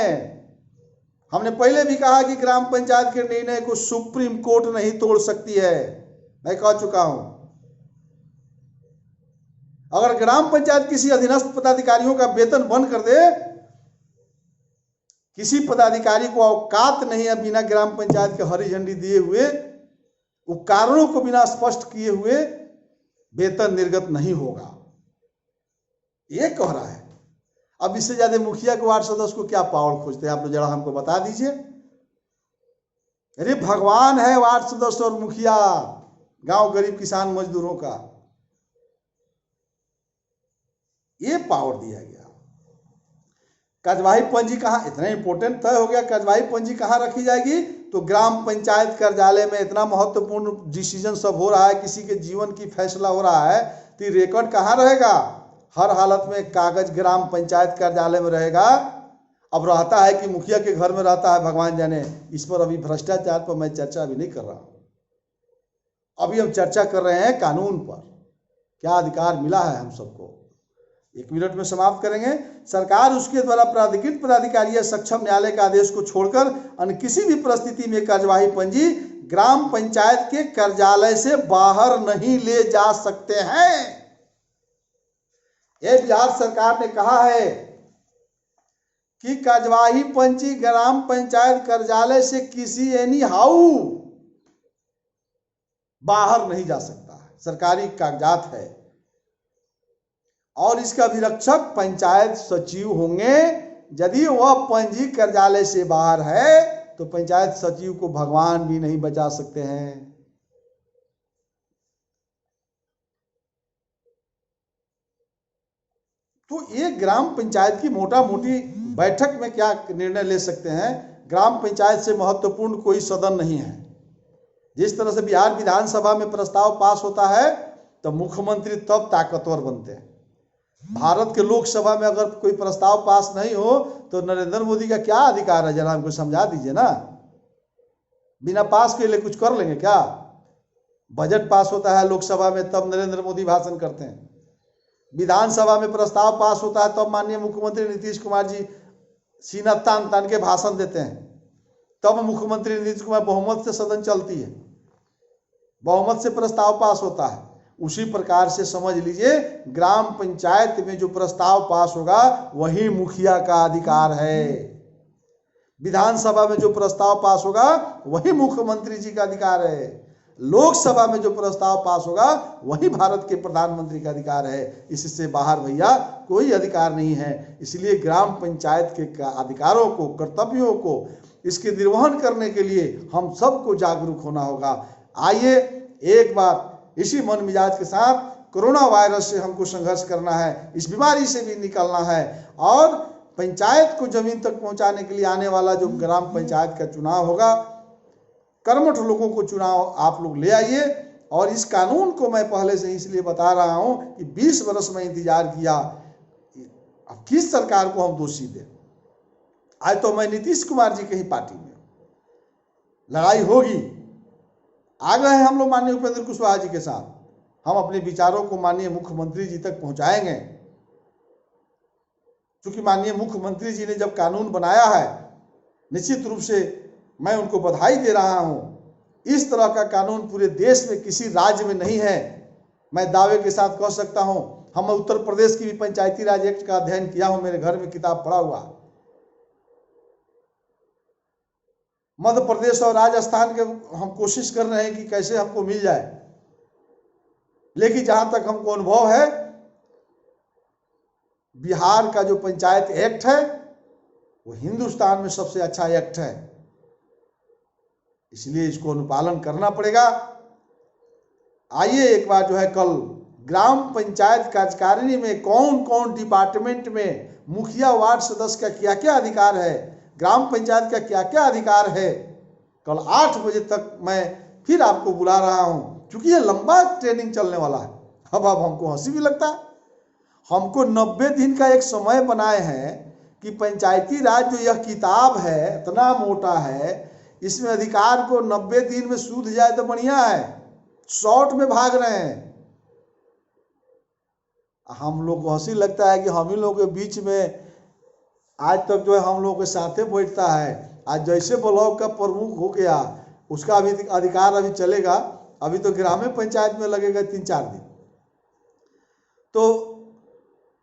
हमने पहले भी कहा कि ग्राम पंचायत के निर्णय को सुप्रीम कोर्ट नहीं तोड़ सकती है, मैं कह चुका हूं। अगर ग्राम पंचायत किसी अधीनस्थ पदाधिकारियों का वेतन बंद कर दे किसी पदाधिकारी को औकात नहीं है बिना ग्राम पंचायत के हरी झंडी दिए हुए, उपकरणों को बिना स्पष्ट किए हुए वेतन निर्गत नहीं होगा, ये कह रहा है। अब इससे ज्यादा मुखिया के वार्ड सदस्य को क्या पावर खोजते हैं आप लोग, जरा हमको बता दीजिए। अरे भगवान है वार्ड सदस्य और मुखिया गांव गरीब किसान मजदूरों का, ये पावर दिया गया। कार्यवाही पंजी कहाँ, इतना इंपॉर्टेंट तय हो गया, कार्यवाही पंजी कहाँ रखी जाएगी, तो ग्राम पंचायत कार्यालय में। इतना महत्वपूर्ण डिसीजन सब हो रहा है, किसी के जीवन की फैसला हो रहा है, तो रिकॉर्ड कहाँ रहेगा, हर हालत में कागज ग्राम पंचायत कार्यालय में रहेगा। अब रहता है कि मुखिया के घर में रहता है, भगवान जाने। इस पर अभी भ्रष्टाचार पर मैं चर्चा अभी नहीं कर रहा हूं, अभी हम चर्चा कर रहे हैं कानून पर, क्या अधिकार मिला है हम सबको। 1 मिनट में समाप्त करेंगे। सरकार उसके द्वारा प्राधिकृत पदाधिकारी या सक्षम न्यायालय के आदेश को छोड़कर अन्य किसी भी परिस्थिति में कार्यवाही पंजी ग्राम पंचायत के कार्यालय से बाहर नहीं ले जा सकते हैं। यह बिहार सरकार ने कहा है कि कार्यवाही पंजी ग्राम पंचायत कार्यालय से किसी एनी हाउ बाहर नहीं जा सकता है, सरकारी कागजात है। और इसका अभिरक्षक पंचायत सचिव होंगे। यदि वह पंजी कार्यालय से बाहर है तो पंचायत सचिव को भगवान भी नहीं बचा सकते हैं। तो ये ग्राम पंचायत की मोटा मोटी बैठक में क्या निर्णय ले सकते हैं, ग्राम पंचायत से महत्वपूर्ण कोई सदन नहीं है। जिस तरह से बिहार विधानसभा में प्रस्ताव पास होता है तो मुख्यमंत्री तब ताकतवर बनते हैं। भारत के लोकसभा में अगर कोई प्रस्ताव पास नहीं हो तो नरेंद्र मोदी का क्या अधिकार है, जरा हमको समझा दीजिए ना। बिना पास के लिए कुछ कर लेंगे क्या? बजट पास होता है लोकसभा में तब नरेंद्र मोदी भाषण करते हैं, विधानसभा में प्रस्ताव पास होता है तब माननीय मुख्यमंत्री नीतीश कुमार जी सीना तान तान के भाषण देते हैं, तब मुख्यमंत्री नीतीश कुमार बहुमत से सदन चलती है, बहुमत से प्रस्ताव पास होता है। उसी प्रकार से समझ लीजिए ग्राम पंचायत में जो प्रस्ताव पास होगा वही मुखिया का अधिकार है, विधानसभा में जो प्रस्ताव पास होगा वही मुख्यमंत्री जी का अधिकार है, लोकसभा में जो प्रस्ताव पास होगा वही भारत के प्रधानमंत्री का अधिकार है। इससे बाहर भैया कोई अधिकार नहीं है। इसलिए ग्राम पंचायत के अधिकारों को, कर्तव्यों को, इसके निर्वहन करने के लिए हम सबको जागरूक होना होगा। आइए एक बार इसी मन मिजाज के साथ कोरोना वायरस से हमको संघर्ष करना है, इस बीमारी से भी निकलना है और पंचायत को जमीन तक पहुंचाने के लिए आने वाला जो ग्राम पंचायत का चुनाव होगा, कर्मठ लोगों को चुनाव आप लोग ले आइए। और इस कानून को मैं पहले से इसलिए बता रहा हूं कि 20 वर्ष में इंतजार किया, अब किस सरकार को हम दोषी दें। आज तो मैं नीतीश कुमार जी के ही पार्टी में, लड़ाई होगी। आ गए हैं हम लोग माननीय उपेंद्र कुशवाहा जी के साथ, हम अपने विचारों को माननीय मुख्यमंत्री जी तक पहुंचाएंगे। क्योंकि माननीय मुख्यमंत्री जी ने जब कानून बनाया है, निश्चित रूप से मैं उनको बधाई दे रहा हूं। इस तरह का कानून पूरे देश में किसी राज्य में नहीं है। मैं दावे के साथ कह सकता हूं, हम उत्तर प्रदेश की भी पंचायती राज एक्ट का अध्ययन किया हूं, मेरे घर में किताब पड़ा हुआ। मध्य प्रदेश और राजस्थान के हम कोशिश कर रहे हैं कि कैसे हमको मिल जाए, लेकिन जहां तक हमको अनुभव है, बिहार का जो पंचायत एक्ट है वो हिंदुस्तान में सबसे अच्छा एक्ट है। इसलिए इसको अनुपालन करना पड़ेगा। आइए एक बार जो है कल ग्राम पंचायत कार्यकारिणी में कौन कौन डिपार्टमेंट में मुखिया वार्ड सदस्य का क्या क्या अधिकार है, ग्राम पंचायत का क्या क्या अधिकार है, कल 8 बजे तक मैं फिर आपको बुला रहा हूं। क्योंकि ये लंबा ट्रेनिंग चलने वाला है। अब हमको हंसी भी लगता है, हमको 90 दिन का एक समय बनाए हैं कि पंचायती राज जो यह किताब है इतना मोटा है, इसमें अधिकार को 90 दिन में सूझ जाए तो बढ़िया है। शॉर्ट में भाग रहे हैं। हम लोग को हंसी लगता है कि हम ही लोगों के बीच में आज तक जो है हम लोगों के साथे बैठता है। आज जैसे ब्लॉक का प्रमुख हो गया, उसका अभी अधिकार अभी चलेगा, अभी तो ग्रामीण पंचायत में लगेगा 3-4 दिन। तो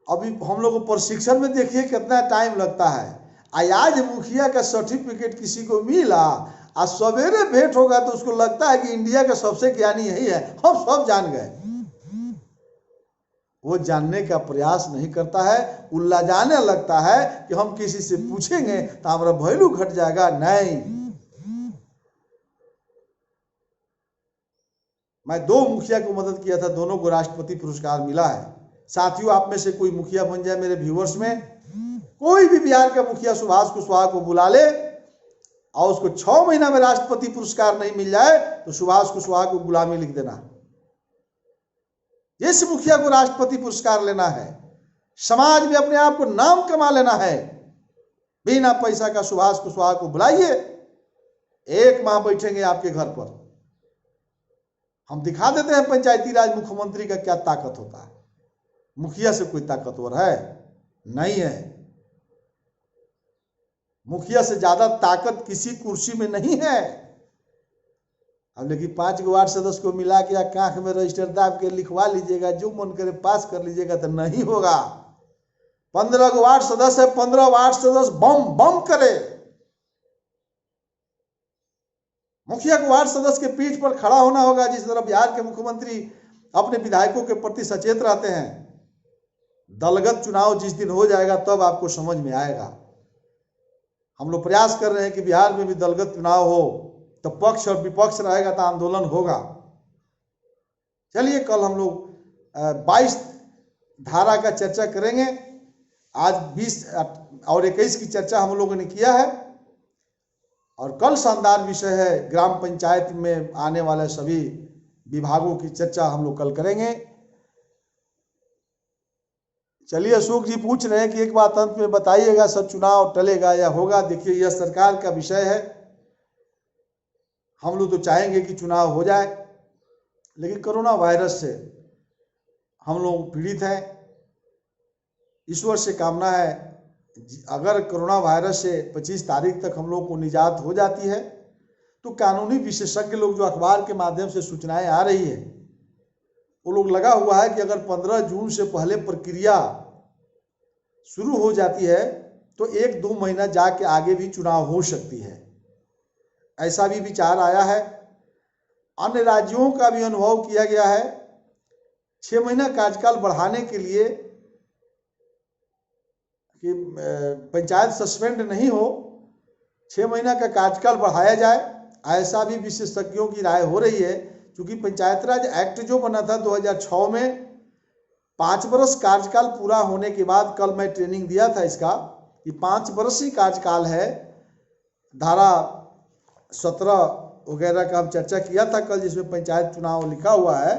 अभी हम लोग को प्रशिक्षण में देखिए कितना टाइम लगता है। आज मुखिया का सर्टिफिकेट किसी को मिला, आज सवेरे भेंट होगा तो उसको लगता है कि इंडिया का सबसे ज्ञानी यही है, हम सब जान गए। वो जानने का प्रयास नहीं करता है, उल्ला जाने लगता है कि हम किसी से पूछेंगे तो हमारा वैल्यू घट जाएगा। नहीं, मैं 2 मुखिया को मदद किया था, दोनों को राष्ट्रपति पुरस्कार मिला है। साथियों, आप में से कोई मुखिया बन जाए, मेरे व्यूअर्स में कोई भी बिहार का मुखिया सुभाष कुशवाहा को बुला ले और उसको 6 महीना में राष्ट्रपति पुरस्कार नहीं मिल जाए तो सुभाष कुशवाहा को गुलामी लिख देना। जिस मुखिया को राष्ट्रपति पुरस्कार लेना है, समाज में अपने आप को नाम कमा लेना है, बिना पैसा का सुभाष कुशवाहा को बुलाइए, 1 माह बैठेंगे आपके घर पर। हम दिखा देते हैं पंचायती राज मुख्यमंत्री का क्या ताकत होता है। मुखिया से कोई ताकतवर है? नहीं है। मुखिया से ज्यादा ताकत किसी कुर्सी में नहीं है। अब लेकिन 5 वार्ड सदस्य को मिला के या कांख में रजिस्टर दाब के लिखवा लीजिएगा, जो मन करे पास कर लीजिएगा, तो नहीं होगा। 15 वार्ड सदस्य है, 15 वार्ड सदस्य बम बम करे। मुखिया को वार्ड सदस्य के पीठ पर खड़ा होना होगा। जिस तरह बिहार के मुख्यमंत्री अपने विधायकों के प्रति सचेत रहते हैं, दलगत चुनाव जिस दिन हो जाएगा तब आपको समझ में आएगा। हम लोग प्रयास कर रहे हैं कि बिहार में भी दलगत चुनाव हो, तो पक्ष और विपक्ष रहेगा तो आंदोलन होगा। चलिए, कल हम लोग 22 धारा का चर्चा करेंगे। आज 20 और 21 की चर्चा हम लोगों ने किया है, और कल शानदार विषय है ग्राम पंचायत में आने वाले सभी विभागों की चर्चा हम लोग कल करेंगे। चलिए, अशोक जी पूछ रहे हैं कि एक बात अंत में बताइएगा, सर चुनाव टलेगा या होगा? देखिए, यह सरकार का विषय है। हम लोग तो चाहेंगे कि चुनाव हो जाए, लेकिन कोरोना वायरस से हम लोग पीड़ित हैं। ईश्वर से कामना है अगर कोरोना वायरस से 25 तारीख तक हम लोग को निजात हो जाती है, तो कानूनी विशेषज्ञ लोग जो अखबार के माध्यम से सूचनाएं आ रही है, वो लोग लगा हुआ है कि अगर 15 जून से पहले प्रक्रिया शुरू हो जाती है तो 1-2 महीना जाके आगे भी चुनाव हो सकती है। ऐसा भी विचार आया है। अन्य राज्यों का भी अनुभव किया गया है। 6 महीना कार्यकाल बढ़ाने के लिए कि पंचायत सस्पेंड नहीं हो, 6 महीना का कार्यकाल बढ़ाया जाए, ऐसा भी विशेषज्ञों की राय हो रही है। क्योंकि पंचायत राज एक्ट जो बना था 2006 में, 5 वर्ष कार्यकाल पूरा होने के बाद, कल मैं ट्रेनिंग दिया था इसका, कि 5 वर्ष ही कार्यकाल है। धारा 17 वगैरह का हम चर्चा किया था कल, जिसमें पंचायत चुनाव लिखा हुआ है।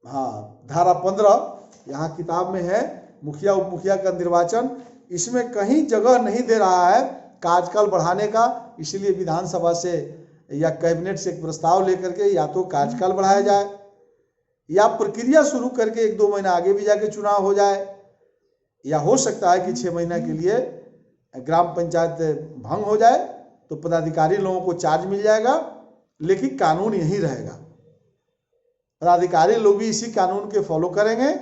हाँ, धारा 15 यहाँ किताब में है, मुखिया उप मुखिया का निर्वाचन। इसमें कहीं जगह नहीं दे रहा है कार्यकाल बढ़ाने का। इसलिए विधानसभा से या कैबिनेट से एक प्रस्ताव लेकर के या तो कार्यकाल बढ़ाया जाए, या प्रक्रिया शुरू करके 1-2 महीना आगे भी जाके चुनाव हो जाए, या हो सकता है कि 6 महीना के लिए ग्राम पंचायत भंग हो जाए तो पदाधिकारी लोगों को चार्ज मिल जाएगा, लेकिन कानून यही रहेगा। पदाधिकारी लोग भी इसी कानून के फॉलो करेंगे,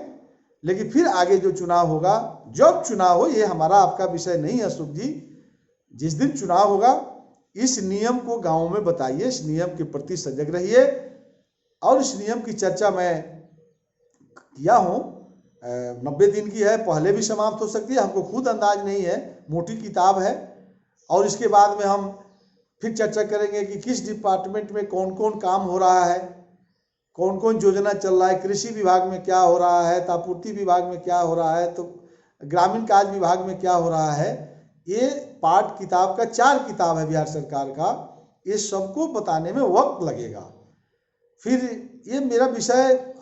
लेकिन फिर आगे जो चुनाव होगा, जब चुनाव हो, ये हमारा आपका विषय नहीं है अशोक जी। जिस दिन चुनाव होगा, इस नियम को गांवों में बताइए, इस नियम के प्रति सजग रहिए। और इस नियम की चर्चा मैं किया हूँ, 90 दिन की है, पहले भी समाप्त हो सकती है, हमको खुद अंदाज नहीं है, मोटी किताब है। और इसके बाद में हम फिर चर्चा करेंगे कि किस डिपार्टमेंट में कौन कौन काम हो रहा है, कौन कौन योजना चल रहा है, कृषि विभाग में क्या हो रहा है, तापूर्ति विभाग में क्या हो रहा है, तो ग्रामीण कार्य विभाग में क्या हो रहा है। ये पाठ किताब का 4 किताब है बिहार सरकार का, ये सबको बताने में वक्त लगेगा। फिर ये मेरा विषय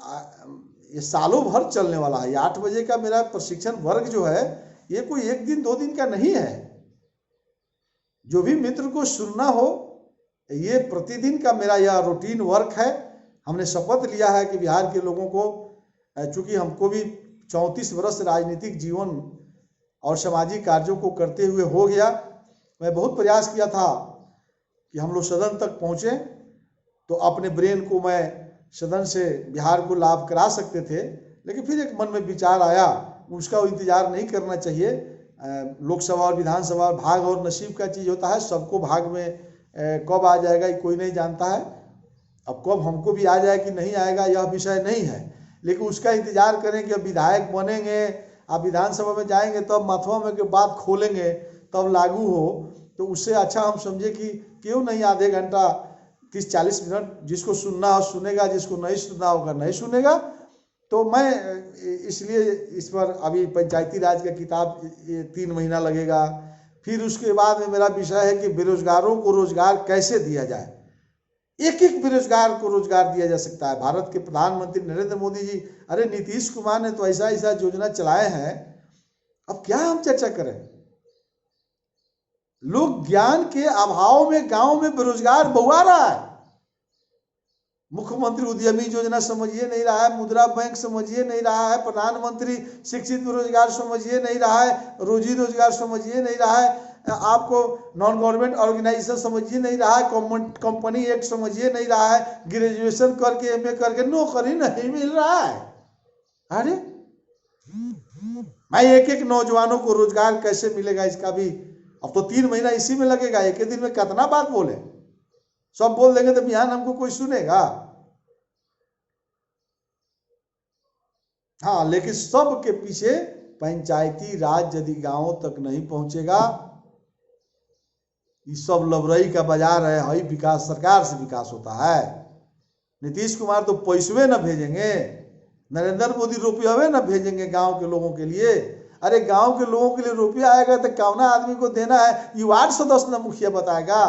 ये सालों भर चलने वाला है। 8 बजे का मेरा प्रशिक्षण वर्ग जो है, ये कोई 1 दिन 2 दिन का नहीं है। जो भी मित्र को सुनना हो, ये प्रतिदिन का मेरा यह रूटीन वर्क है। हमने शपथ लिया है कि बिहार के लोगों को, चूंकि हमको भी 34 वर्ष राजनीतिक जीवन और सामाजिक कार्यों को करते हुए हो गया, मैं बहुत प्रयास किया था कि हम लोग सदन तक पहुँचे तो अपने ब्रेन को मैं सदन से बिहार को लाभ करा सकते थे। लेकिन फिर एक मन में विचार आया, उसका इंतजार नहीं करना चाहिए, लोकसभा और विधानसभा भाग और नसीब का चीज़ होता है। सबको भाग में कब आ जाएगा ये कोई नहीं जानता है। अब कब हमको भी आ जाए कि नहीं आएगा यह विषय नहीं है, लेकिन उसका इंतजार करें कि अब विधायक बनेंगे, आप विधानसभा में जाएंगे तब माथुआ में के बात खोलेंगे तब लागू हो। तो उससे अच्छा हम समझे कि क्यों नहीं आधे घंटा 30-40 मिनट जिसको सुनना हो सुनेगा, जिसको नहीं सुनना होगा नहीं सुनेगा। तो मैं इसलिए इस पर अभी पंचायती राज का किताब 3 महीना लगेगा। फिर उसके बाद में मेरा विषय है कि बेरोजगारों को रोजगार कैसे दिया जाए। एक एक बेरोजगार को रोजगार दिया जा सकता है। भारत के प्रधानमंत्री नरेंद्र मोदी जी, अरे नीतीश कुमार ने तो ऐसा ऐसा योजना चलाए हैं, अब क्या हम चर्चा करें। लोग ज्ञान के अभाव में गांव में बेरोजगार बहुआ रहा है। मुख्यमंत्री उद्यमी योजना समझिए नहीं रहा है, मुद्रा बैंक समझिए नहीं रहा है, प्रधानमंत्री शिक्षित बेरोजगार समझिए नहीं रहा है, रोजी रोजगार समझिए नहीं रहा है, आपको नॉन गवर्नमेंट ऑर्गेनाइजेशन समझिए नहीं रहा है, कंपनी एक्ट समझिए नहीं रहा है, ग्रेजुएशन करके एमए करके नौकरी नहीं मिल रहा है। अरे मैं एक एक नौजवानों को रोजगार कैसे मिलेगा इसका भी अब तो 3 महीना इसी में लगेगा। एक ही दिन में कितना बात बोले, सब बोल देंगे तो बिहान हमको कोई सुनेगा। हाँ, लेकिन सब के पीछे पंचायती राज यदि गांवों तक नहीं पहुंचेगा, ये सब लबरई का बाजार है। हई विकास सरकार से विकास होता है। नीतीश कुमार तो पैसवे न भेजेंगे, नरेंद्र मोदी रुपये न भेजेंगे गांव के लोगों के लिए। अरे गांव के लोगों के लिए रुपया आएगा तो कौना आदमी को देना है ये वार्ड सदस्य न मुखिया बताएगा।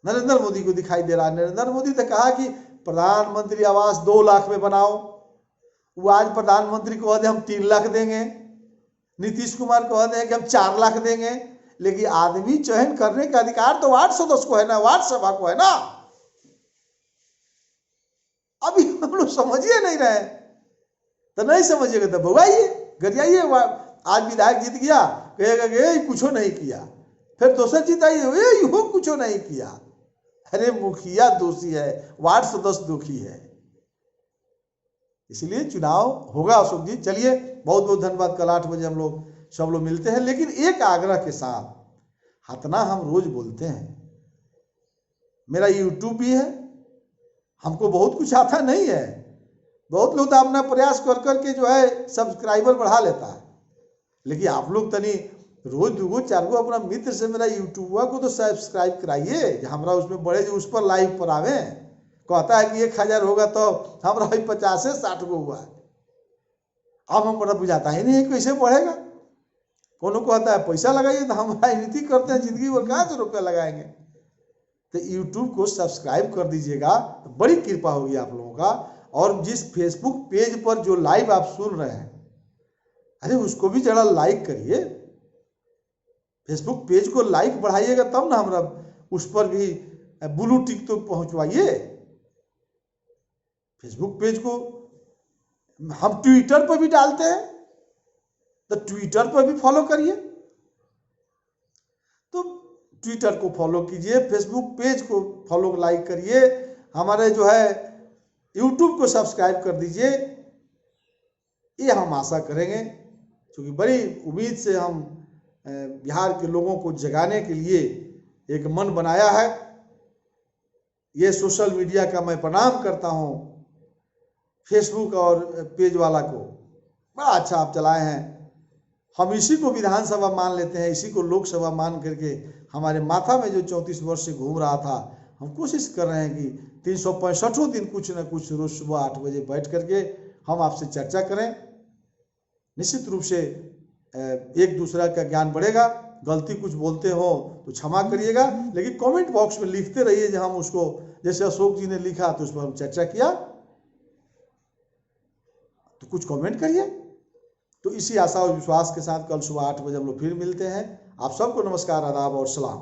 नरेंद्र मोदी को दिखाई दे रहा है। नरेंद्र मोदी ने कहा कि प्रधानमंत्री आवास 2 लाख में बनाओ, वो आज प्रधानमंत्री को दे हम 3 लाख देंगे, नीतीश कुमार को दे कि हम 4 लाख देंगे। लेकिन आदमी चयन करने का अधिकार तो वार्ड सदस्य को है ना, वार्ड सभा को है ना। अभी हम लोग समझिए नहीं रहे, तो नहीं समझिएगा तो भगाइए गरियाइए। आज विधायक जीत गया कहेगा कि कुछ नहीं किया, फिर दूसरा जीताइए यो कुछ नहीं किया। अरे मुखिया दोषी है, वार्ड सदस्य दोषी है। इसलिए चुनाव होगा अशोक जी। चलिए बहुत बहुत धन्यवाद। कल 8 बजे हम लोग सब लोग मिलते हैं, लेकिन एक आग्रह के साथ, हतना हम रोज बोलते हैं, मेरा यूट्यूब भी है, हमको बहुत कुछ आता नहीं है। बहुत लोग तो अपना प्रयास कर करके जो है सब्सक्राइबर बढ़ा लेता है, लेकिन आप लोग तनी रोज 2-4 अपना मित्र से मेरा यूट्यूब को तो सब्सक्राइब कराइए, हमारा उसमें बड़े जो उस पर लाइव पर आवे। कहता है कि 1000 होगा तो हमारा 50 से 60 को हुआ है। अब हम बड़ा बुझाता ही नहीं कैसे बढ़ेगा। कोनो कहता है पैसा लगाइए, तो हम राजनीति करते हैं जिंदगी भर कहाँ से रुपया लगाएंगे। तो यूट्यूब को सब्सक्राइब कर दीजिएगा, तो बड़ी कृपा होगी आप लोगों का। और जिस फेसबुक पेज पर जो लाइव आप सुन रहे हैं, अरे उसको भी जरा लाइक करिए। फेसबुक पेज को लाइक बढ़ाइएगा तब ना हमारा उस पर भी ब्लू टिक तो पहुंचवाइए। फेसबुक पेज को हम ट्विटर पर भी डालते हैं, तो ट्विटर पर भी फॉलो करिए। तो ट्विटर को फॉलो कीजिए, फेसबुक पेज को फॉलो लाइक करिए, हमारे जो है यूट्यूब को सब्सक्राइब कर दीजिए। ये हम आशा करेंगे, क्योंकि बड़ी उम्मीद से हम बिहार के लोगों को जगाने के लिए एक मन बनाया है। ये सोशल मीडिया का मैं प्रणाम करता हूँ, फेसबुक और पेज वाला को बड़ा अच्छा आप चलाए हैं। हम इसी को विधानसभा मान लेते हैं, इसी को लोकसभा मान करके हमारे माथा में जो 34 वर्ष से घूम रहा था, हम कोशिश कर रहे हैं कि 365 दिन कुछ न कुछ रोज सुबह 8 बजे बैठ करके हम आपसे चर्चा करें। निश्चित रूप से एक दूसरा का ज्ञान बढ़ेगा। गलती कुछ बोलते हो तो क्षमा करिएगा, लेकिन कमेंट बॉक्स में लिखते रहिए जो हम उसको, जैसे अशोक जी ने लिखा तो उस पर हम चर्चा किया, तो कुछ कमेंट करिए। तो इसी आशा और विश्वास के साथ कल सुबह 8 बजे हम लोग फिर मिलते हैं। आप सबको नमस्कार, आदाब और सलाम।